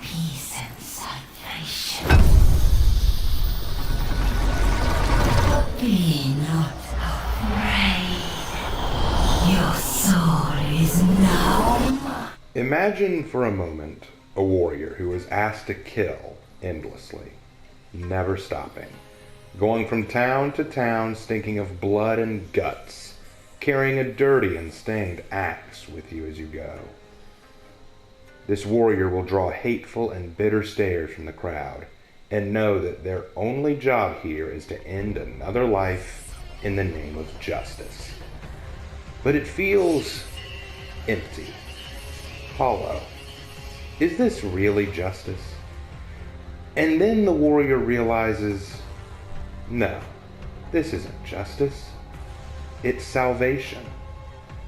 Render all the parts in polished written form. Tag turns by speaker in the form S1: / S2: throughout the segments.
S1: peace and salvation. Be not afraid. Your soul is numb.
S2: Imagine for a moment a warrior who is asked to kill endlessly, never stopping, going from town to town stinking of blood and guts, carrying a dirty and stained axe with you as you go. This warrior will draw hateful and bitter stares from the crowd and know that their only job here is to end another life in the name of justice. But it feels empty, hollow. Is this really justice? And then the warrior realizes, no, this isn't justice. It's salvation.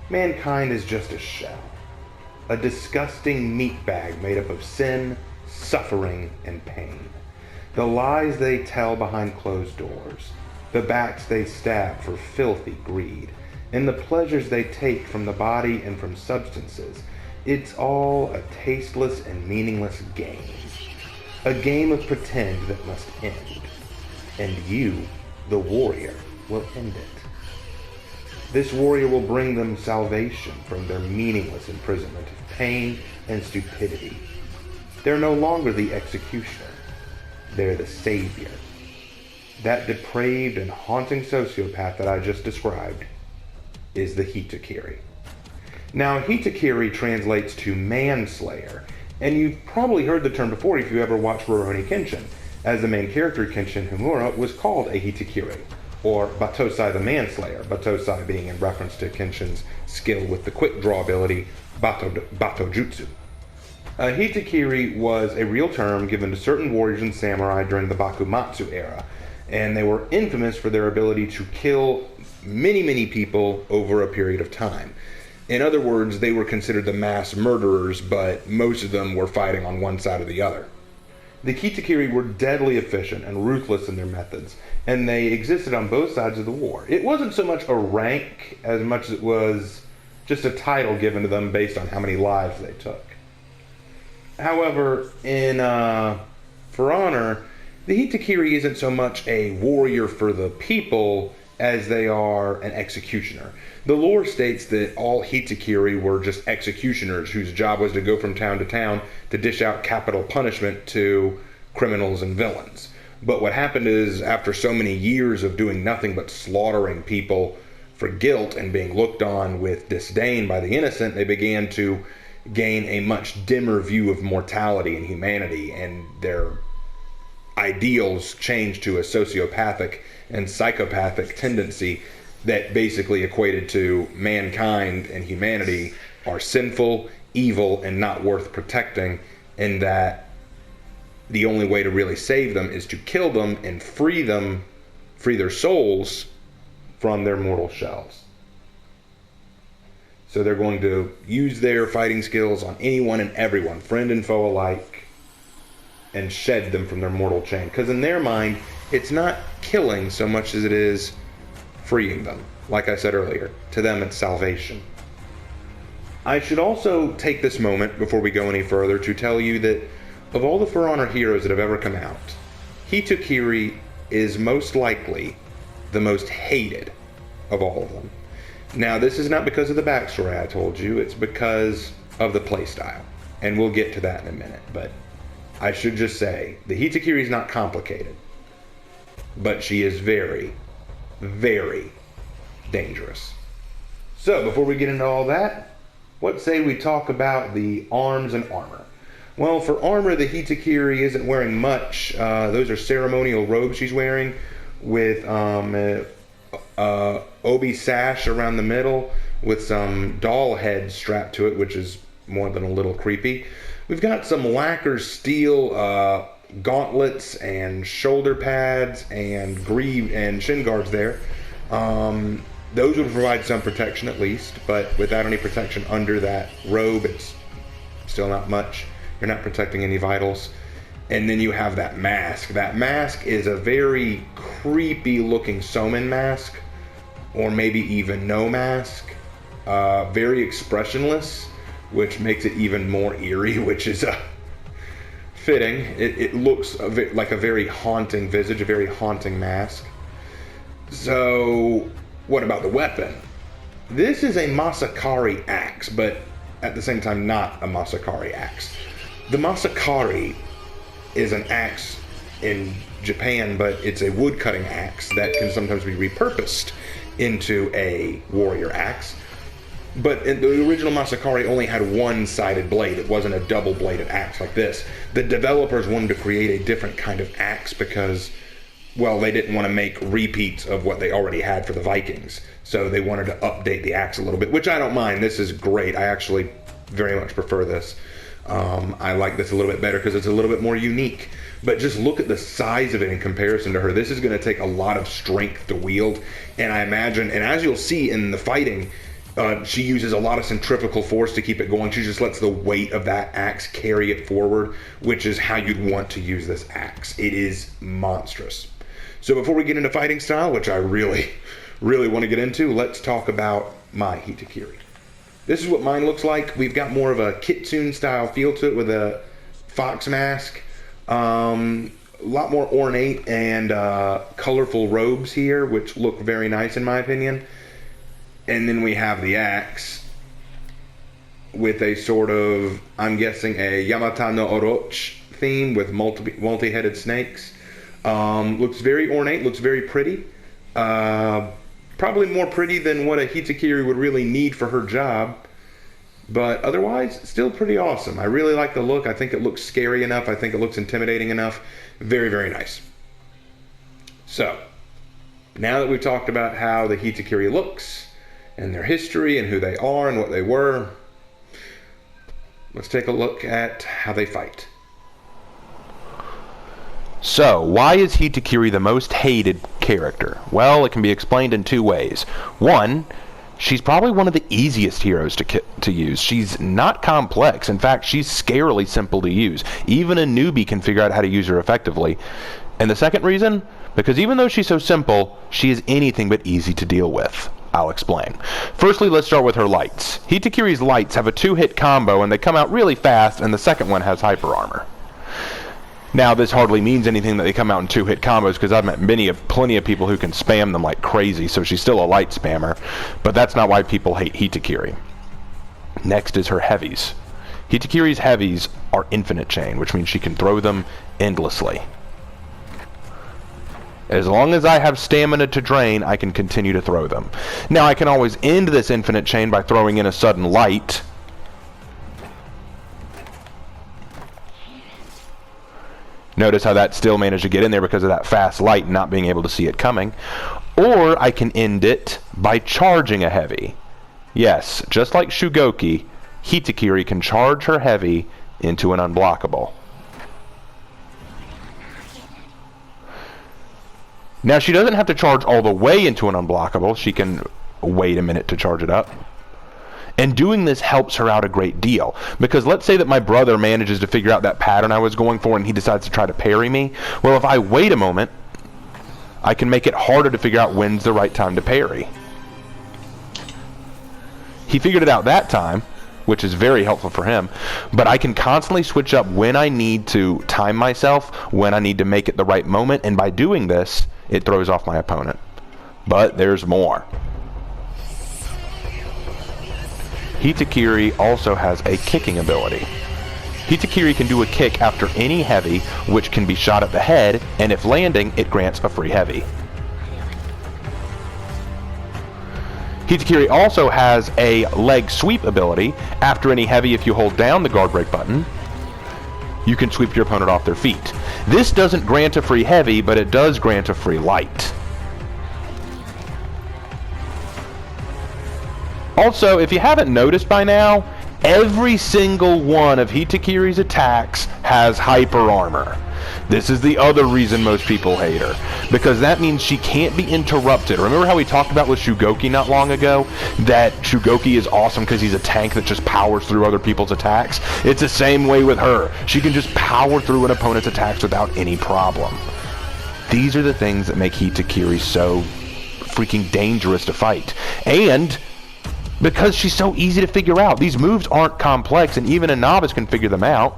S2: Mankind is just a shell, a disgusting meat bag made up of sin, suffering, and pain. The lies they tell behind closed doors, the backs they stab for filthy greed, and the pleasures they take from the body and from substances. It's all a tasteless and meaningless game. A game of pretend that must end. And you, the warrior, will end it. This warrior will bring them salvation from their meaningless imprisonment of pain and stupidity. They're no longer the executioner. They're the savior. That depraved and haunting sociopath that I just described is the Hitokiri. Now, Hitokiri translates to manslayer, and you've probably heard the term before if you ever watched Rurouni Kenshin, as the main character Kenshin Himura was called a Hitokiri, or Batosai the Manslayer, Batosai being in reference to Kenshin's skill with the quick draw ability Bato Jutsu. Hitokiri was a real term given to certain warriors and samurai during the Bakumatsu era, and they were infamous for their ability to kill many people over a period of time. In other words, they were considered the mass murderers, but most of them were fighting on one side or the other. The Hitokiri were deadly efficient and ruthless in their methods, and they existed on both sides of the war. It wasn't so much a rank as much as it was just a title given to them based on how many lives they took. However, For Honor, the Hitokiri isn't so much a warrior for the people as they are an executioner. The lore states that all Hitokiri were just executioners whose job was to go from town to town to dish out capital punishment to criminals and villains. But what happened is, after so many years of doing nothing but slaughtering people for guilt and being looked on with disdain by the innocent, they began to gain a much dimmer view of mortality and humanity, and their ideals changed to a sociopathic and psychopathic tendency that basically equated to mankind and humanity are sinful, evil, and not worth protecting, and that the only way to really save them is to kill them and free their souls from their mortal shells. So they're going to use their fighting skills on anyone and everyone, friend and foe alike, and shed them from their mortal chain. Because in their mind, it's not killing so much as it is freeing them. Like I said earlier, to them it's salvation. I should also take this moment before we go any further to tell you that of all the For Honor heroes that have ever come out, Hitokiri is most likely the most hated of all of them. Now, this is not because of the backstory I told you, it's because of the playstyle. And we'll get to that in a minute, but I should just say, the Hitokiri is not complicated, but she is very, very dangerous. So, before we get into all that, what say we talk about the arms and armor? Well, for armor, the Hitokiri isn't wearing much. Those are ceremonial robes she's wearing with obi sash around the middle with some doll head strapped to it, which is more than a little creepy. We've got some lacquer steel gauntlets and shoulder pads and greave and shin guards there. Those would provide some protection at least, but without any protection under that robe, it's still not much. You're not protecting any vitals. And then you have that mask. That mask is a very creepy looking Soman mask, or maybe even no mask. Very expressionless, which makes it even more eerie, which is fitting. It looks like a very haunting visage, a very haunting mask. So, what about the weapon? This is a Masakari axe, but at the same time not a Masakari axe. The Masakari is an axe in Japan, but it's a wood-cutting axe that can sometimes be repurposed into a warrior axe. But the original Masakari only had one-sided blade. It wasn't a double-bladed axe like this. The developers wanted to create a different kind of axe because, well, they didn't want to make repeats of what they already had for the Vikings. So they wanted to update the axe a little bit, which I don't mind. This is great. I actually very much prefer this. I like this a little bit better because it's a little bit more unique. But just look at the size of it in comparison to her. This is going to take a lot of strength to wield. And I imagine, and as you'll see in the fighting, she uses a lot of centrifugal force to keep it going. She just lets the weight of that axe carry it forward, which is how you'd want to use this axe. It is monstrous. So before we get into fighting style, which I really want to get into, let's talk about my Hitokiri. This is what mine looks like. We've got more of a kitsune style feel to it with a fox mask. A lot more ornate and colorful robes here, which look very nice in my opinion. And then we have the axe with a sort of, I'm guessing, a Yamata no Orochi theme with multi-headed snakes. Looks very ornate, looks very pretty. Probably more pretty than what a Hitokiri would really need for her job. But otherwise, still pretty awesome. I really like the look. I think it looks scary enough. I think it looks intimidating enough. Very, very nice. So, now that we've talked about how the Hitokiri looks, and their history, and who they are, and what they were, let's take a look at how they fight.
S3: So, why is Hitokiri the most hated character? Well, it can be explained in two ways. One, she's probably one of the easiest heroes to use. She's not complex. In fact, she's scarily simple to use. Even a newbie can figure out how to use her effectively. And the second reason, because even though she's so simple, she is anything but easy to deal with. I'll explain. Firstly, let's start with her lights. Hitokiri's lights have a 2-hit combo, and they come out really fast, and the second one has hyper armor. Now, this hardly means anything that they come out in 2-hit combos, because I've met plenty of people who can spam them like crazy, so she's still a light spammer, but that's not why people hate Hitokiri. Next is her heavies. Hitokiri's heavies are infinite chain, which means she can throw them endlessly. As long as I have stamina to drain, I can continue to throw them. Now, I can always end this infinite chain by throwing in a sudden light. Notice how that still managed to get in there because of that fast light and not being able to see it coming. Or I can end it by charging a heavy. Yes, just like Shugoki, Hitokiri can charge her heavy into an unblockable. Now, she doesn't have to charge all the way into an unblockable. She can wait a minute to charge it up. And doing this helps her out a great deal. Because let's say that my brother manages to figure out that pattern I was going for and he decides to try to parry me. Well, if I wait a moment, I can make it harder to figure out when's the right time to parry. He figured it out that time, which is very helpful for him. But I can constantly switch up when I need to time myself, when I need to make it the right moment. And by doing this, it throws off my opponent. But there's more. Hitokiri also has a kicking ability. Hitokiri can do a kick after any heavy, which can be shot at the head, and if landing, it grants a free heavy. Hitokiri also has a leg sweep ability. After any heavy, if you hold down the guard break button, you can sweep your opponent off their feet. This doesn't grant a free heavy, but it does grant a free light. Also, if you haven't noticed by now, every single one of Hitokiri's attacks has hyper armor. This is the other reason most people hate her, because that means she can't be interrupted. Remember how we talked about with Shugoki not long ago, that Shugoki is awesome because he's a tank that just powers through other people's attacks? It's the same way with her. She can just power through an opponent's attacks without any problem. These are the things that make Hitokiri so freaking dangerous to fight. And because she's so easy to figure out. These moves aren't complex, and even a novice can figure them out.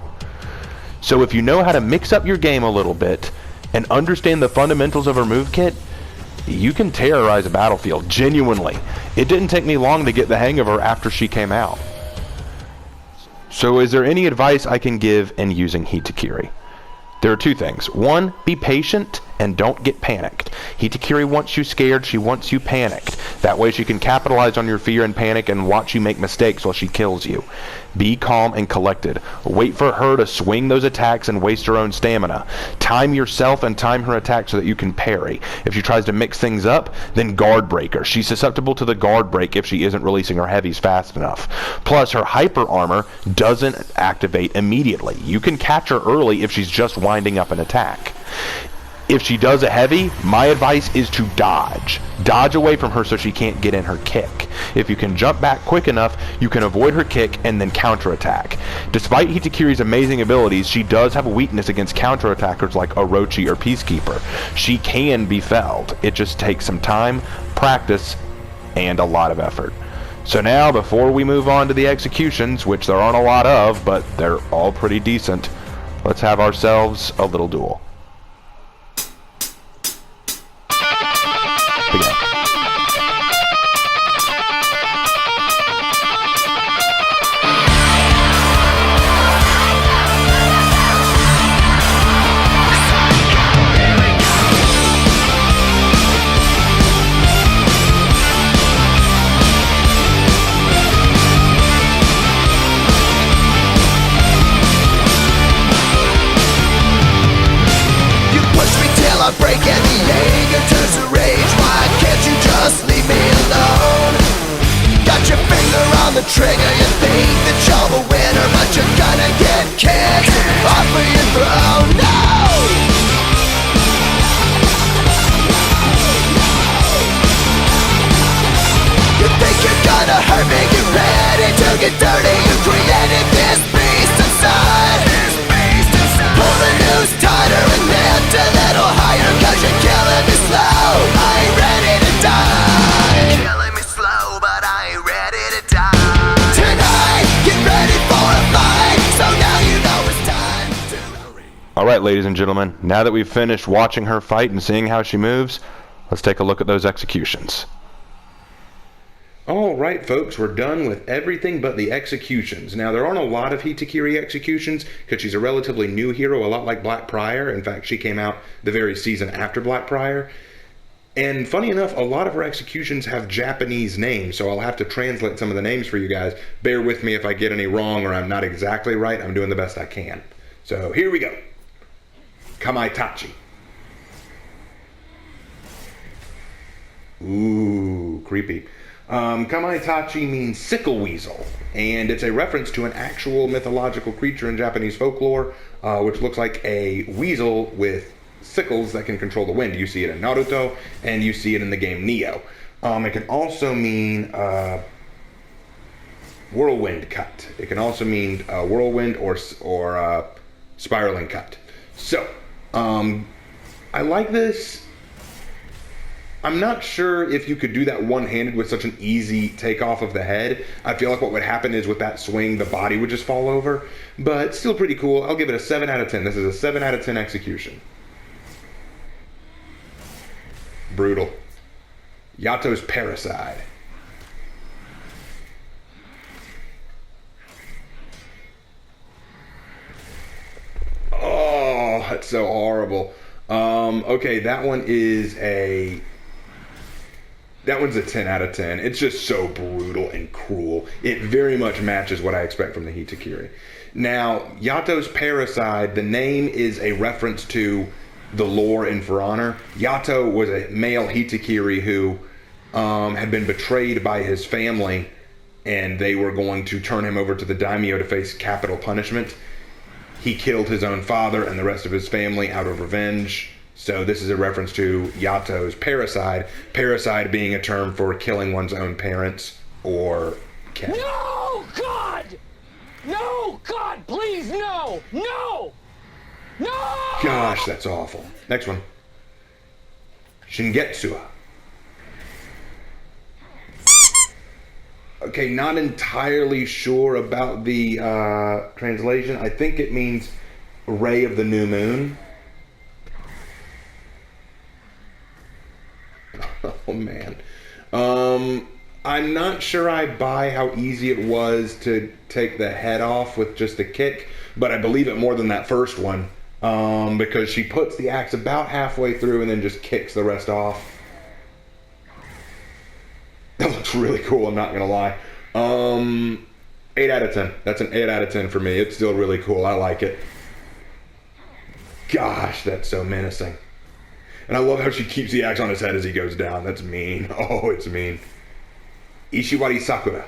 S3: So if you know how to mix up your game a little bit and understand the fundamentals of her move kit, you can terrorize a battlefield, genuinely. It didn't take me long to get the hang of her after she came out. So is there any advice I can give in using Hitokiri? There are two things. One, be patient and don't get panicked. Hitokiri wants you scared, she wants you panicked. That way she can capitalize on your fear and panic and watch you make mistakes while she kills you. Be calm and collected. Wait for her to swing those attacks and waste her own stamina. Time yourself and time her attack so that you can parry. If she tries to mix things up, then guard break her. She's susceptible to the guard break if she isn't releasing her heavies fast enough. Plus, her hyper armor doesn't activate immediately. You can catch her early if she's just winding up an attack. If she does a heavy, my advice is to dodge. Dodge away from her so she can't get in her kick. If you can jump back quick enough, you can avoid her kick and then counterattack. Despite Hitokiri's amazing abilities, she does have a weakness against counterattackers like Orochi or Peacekeeper. She can be felled. It just takes some time, practice, and a lot of effort. So now, before we move on to the executions, which there aren't a lot of, but they're all pretty decent, let's have ourselves a little duel. Begin.
S4: You push me till I break and the anger turns to rage. Why can't you just leave me alone? Got your finger on the trigger, you think that you're the winner, but you're gonna get kicked off of your throne. No! You think you're gonna hurt me, get ready to get dirty. You created this beast inside. Pull the noose tighter and lift a little higher, cause you're killing me slow. I ain't ready to die. Killing me slow, but I ain't ready to die. Tonight, get ready for a fight. So now you know it's time to...
S3: Alright, ladies and gentlemen, now that we've finished watching her fight and seeing how she moves, let's take a look at those executions.
S2: All right, folks, we're done with everything but the executions. Now, there aren't a lot of Hitokiri executions because she's a relatively new hero, a lot like Black Prior. In fact, she came out the very season after Black Prior. And funny enough, a lot of her executions have Japanese names, so I'll have to translate some of the names for you guys. Bear with me if I get any wrong or I'm not exactly right. I'm doing the best I can. So here we go. Kamaitachi. Ooh, creepy. Kamaitachi means sickle weasel, and it's a reference to an actual mythological creature in Japanese folklore, which looks like a weasel with sickles that can control the wind. You see it in Naruto, and you see it in the game Neo. It can also mean whirlwind cut. It can also mean whirlwind or spiraling cut. So, I like this. I'm not sure if you could do that one-handed with such an easy takeoff of the head. I feel like what would happen is with that swing, the body would just fall over. But still pretty cool. I'll give it a 7 out of 10. This is a 7 out of 10 execution. Brutal. Yato's Parasite. Oh, that's so horrible. Okay, that one's a 10 out of 10. It's just so brutal and cruel. It very much matches what I expect from the Hitokiri. Now, Yato's Parasite, the name is a reference to the lore in For Honor. Yato was a male Hitokiri who had been betrayed by his family, and they were going to turn him over to the daimyo to face capital punishment. He killed his own father and the rest of his family out of revenge. So this is a reference to Yato's Parasite. Parasite being a term for killing one's own parents or kin.
S5: No, God! No, God, please, no! No! No!
S2: Gosh, that's awful. Next one. Shingetsuwa. Okay, not entirely sure about the translation. I think it means, ray of the new moon. Oh man. I'm not sure I buy how easy it was to take the head off with just a kick, but I believe it more than that first one, because she puts the axe about halfway through and then just kicks the rest off. That looks really cool, I'm not gonna lie. 8 out of 10. That's an 8 out of 10 for me. It's still really cool. I like it. Gosh, that's so menacing. And I love how she keeps the axe on his head as he goes down. That's mean. Oh, it's mean. Ishiwari Sakura.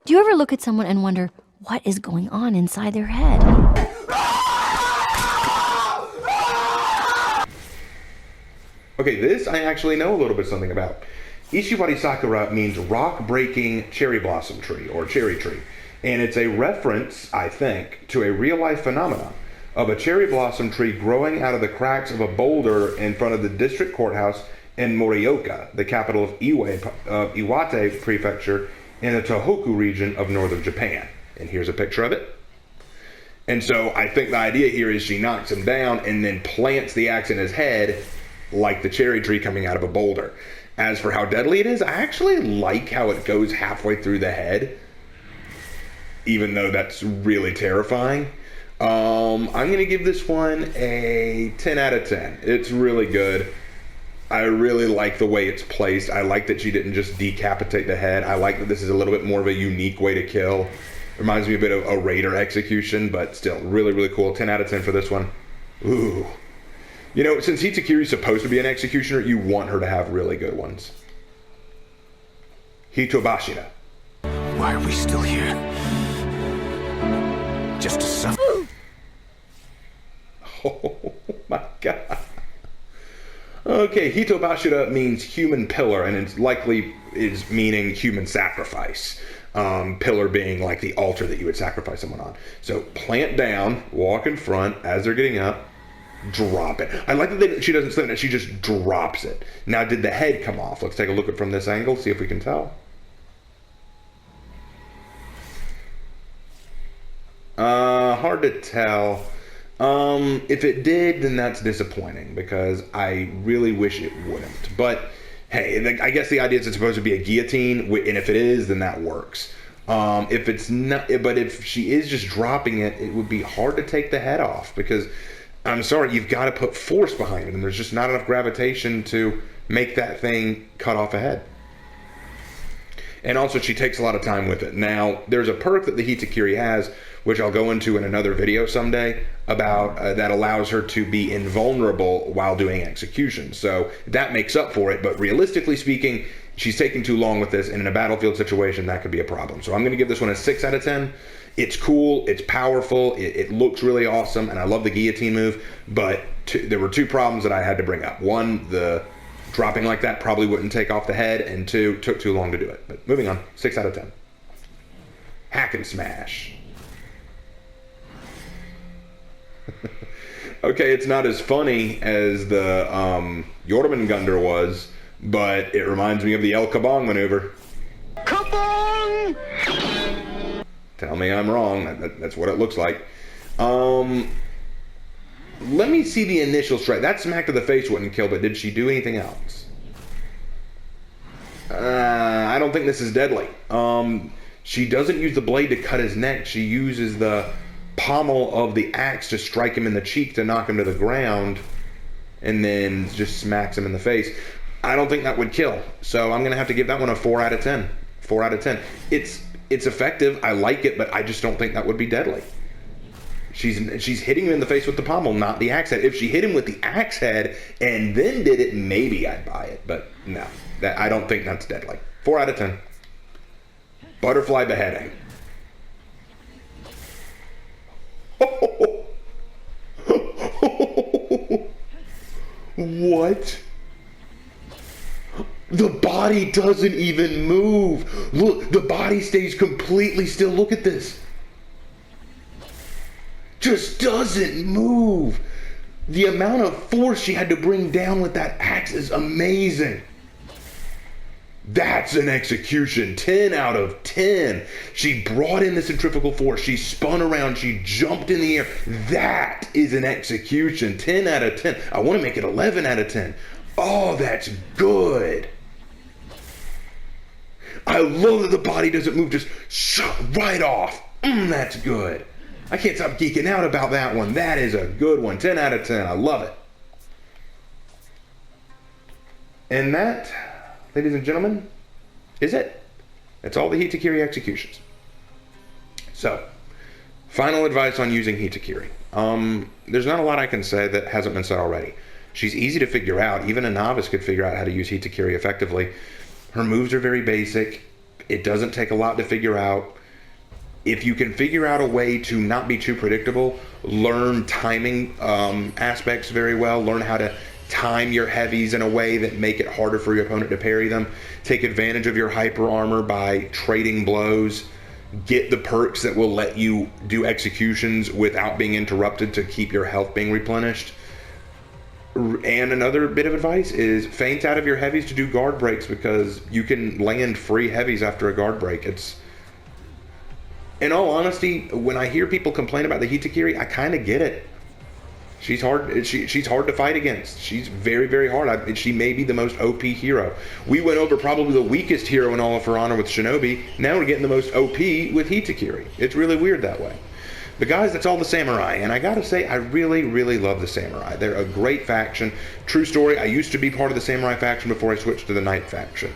S6: Do you ever look at someone and wonder what is going on inside their head?
S2: Okay, this I actually know a little bit something about. Ishiwari Sakura means rock-breaking cherry blossom tree, or cherry tree. And it's a reference, I think, to a real-life phenomenon of a cherry blossom tree growing out of the cracks of a boulder in front of the district courthouse in Morioka, the capital of Iwate Prefecture in the Tohoku region of northern Japan. And here's a picture of it. And so I think the idea here is she knocks him down and then plants the axe in his head like the cherry tree coming out of a boulder. As for how deadly it is, I actually like how it goes halfway through the head, even though that's really terrifying. I'm going to give this one a 10 out of 10. It's really good. I really like the way it's placed. I like that she didn't just decapitate the head. I like that this is a little bit more of a unique way to kill. Reminds me a bit of a Raider execution, but still really, really cool. 10 out of 10 for this one. Ooh. You know, since Hitokiri's supposed to be an executioner, you want her to have really good ones. Hitobashira.
S4: Why are we still here? Just to suffer?
S2: Oh my god. Okay, Hitobashira means human pillar, and it's likely is meaning human sacrifice. Pillar being like the altar that you would sacrifice someone on. So plant down, walk in front as they're getting up, drop it. I like that she doesn't slam it, she just drops it. Now, did the head come off? Let's take a look at it from this angle, see if we can tell. Hard to tell. If it did, then that's disappointing because I really wish it wouldn't. But hey, I guess the idea is it's supposed to be a guillotine, and if it is, then that works. If it's not, but if she is just dropping it, it would be hard to take the head off because I'm sorry, you've got to put force behind it, and there's just not enough gravitation to make that thing cut off a head. And also, she takes a lot of time with it. Now, there's a perk that the Hitokiri has, which I'll go into in another video someday, about that allows her to be invulnerable while doing execution. So that makes up for it, but realistically speaking, she's taking too long with this, and in a battlefield situation, that could be a problem. So I'm going to give this one a 6 out of 10. It's cool, it's powerful, it looks really awesome, and I love the guillotine move, but there were two problems that I had to bring up. One, the dropping like that probably wouldn't take off the head, and two, took too long to do it. But moving on, 6 out of 10. Hack and smash. Okay, it's not as funny as the Jormungandr was, but it reminds me of the El Kabong maneuver.
S5: Kabong!
S2: Tell me I'm wrong. That's what it looks like. Let me see the initial strike. That smack to the face wouldn't kill, but did she do anything else? I don't think this is deadly. She doesn't use the blade to cut his neck. She uses the pommel of the axe to strike him in the cheek to knock him to the ground, and then just smacks him in the face. I don't think that would kill, so I'm gonna have to give that one a 4 out of 10. 4 out of 10. It's effective. I like it, but I just don't think that would be deadly. She's hitting him in the face with the pommel, not the axe head. If she hit him with the axe head and then did it, maybe I'd buy it, but no, I don't think that's deadly. 4 out of 10. Butterfly beheading. What? The body doesn't even move. Look, the body stays completely still. Look at this. Just doesn't move. The amount of force she had to bring down with that axe is amazing. That's an execution. 10 out of 10. She brought in the centrifugal force. She spun around. She jumped in the air. That is an execution. 10 out of 10. I want to make it 11 out of 10. Oh, that's good. I love that the body doesn't move, just right off. That's good. I can't stop geeking out about that one. That is a good one. 10 out of 10. I love it. And that, ladies and gentlemen, is it. That's all the Hitokiri executions. So, final advice on using Hitokiri. There's not a lot I can say that hasn't been said already. She's easy to figure out. Even a novice could figure out how to use Hitokiri effectively. Her moves are very basic. It doesn't take a lot to figure out. If you can figure out a way to not be too predictable, learn timing aspects very well, learn how to time your heavies in a way that make it harder for your opponent to parry them, take advantage of your hyper armor by trading blows, get the perks that will let you do executions without being interrupted to keep your health being replenished. And another bit of advice is feint out of your heavies to do guard breaks, because you can land free heavies after a guard break. It's, in all honesty, when I hear people complain about the Hitokiri, I kind of get it. She's hard. She's hard to fight against. She's very, very hard. She may be the most OP hero. We went over probably the weakest hero in all of For Honor with Shinobi. Now we're getting the most OP with Hitokiri. It's really weird that way. But guys, that's all the Samurai. And I gotta say, I really, really love the Samurai. They're a great faction. True story, I used to be part of the Samurai faction before I switched to the Knight faction.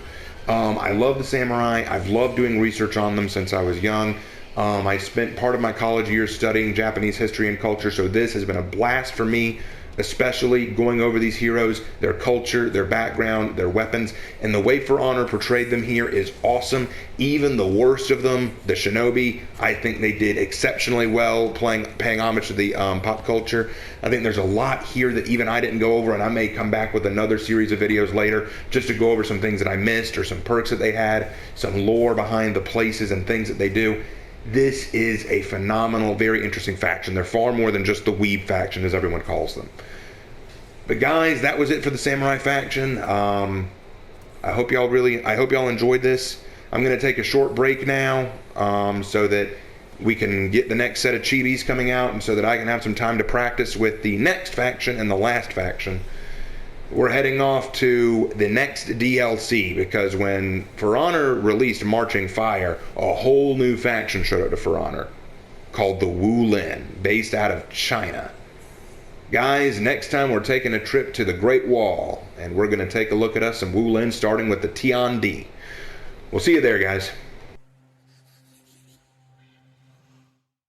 S2: I love the Samurai. I've loved doing research on them since I was young. I spent part of my college years studying Japanese history and culture, so this has been a blast for me, especially going over these heroes, their culture, their background, their weapons, and the way For Honor portrayed them here is awesome. Even the worst of them, the Shinobi, I think they did exceptionally well paying homage to the pop culture. I think there's a lot here that even I didn't go over, and I may come back with another series of videos later just to go over some things that I missed or some perks that they had, some lore behind the places and things that they do. This is a phenomenal, very interesting faction. They're far more than just the weeb faction, as everyone calls them. But guys, that was it for the Samurai faction. I hope y'all enjoyed this. I'm going to take a short break now so that we can get the next set of chibis coming out, and so that I can have some time to practice with the next faction and the last faction. We're heading off to the next DLC, because when For Honor released Marching Fire, a whole new faction showed up to For Honor called the Wu Lin, based out of China. Guys, next time we're taking a trip to the Great Wall, and we're going to take a look at us some Wu Lin, starting with the Tian Di. We'll see you there, guys.